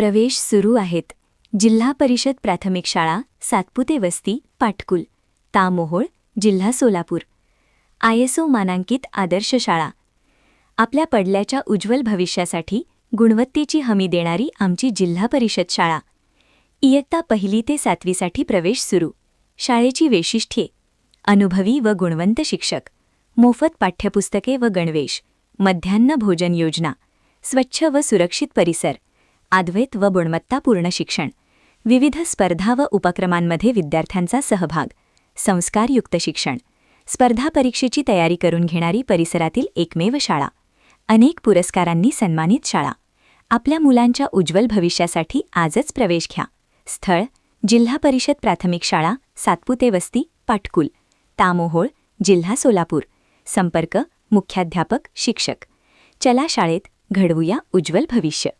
प्रवेश सुरू आहेत. जिल्हा परिषद प्राथमिक शाळा सातपुते वस्ती पाटकुल तामोहोळ जिल्हा सोलापूर. ISO मानांकित आदर्श शाळा. आपल्या पडल्याच्या उज्ज्वल भविष्यासाठी गुणवत्तेची हमी देणारी आमची जिल्हा परिषद शाळा. इयत्ता 1 ते 7वी साठी प्रवेश सुरू. शाळेची वैशिष्ट्ये: अनुभवी व गुणवंत शिक्षक, मोफत पाठ्यपुस्तके व गणवेश, मध्यान्ह भोजन योजना, स्वच्छ व सुरक्षित परिसर, अद्वैत व गुणवत्तापूर्ण शिक्षण, विविध स्पर्धा व उपक्रमांमध्ये विद्यार्थ्यांचा सहभाग, संस्कारयुक्त शिक्षण, स्पर्धा परीक्षेची तयारी करून घेणारी परिसरातील एकमेव शाळा, अनेक पुरस्कारांनी सन्मानित शाळा. आपल्या मुलांच्या उज्ज्वल भविष्यासाठी आजच प्रवेश घ्या. स्थळ: जिल्हा परिषद प्राथमिक शाळा सातपुते वस्ती पाटकुल तामोहोळ जिल्हा सोलापूर. संपर्क: मुख्याध्यापक शिक्षक. चला शाळेत घडवूया उज्ज्वल भविष्य.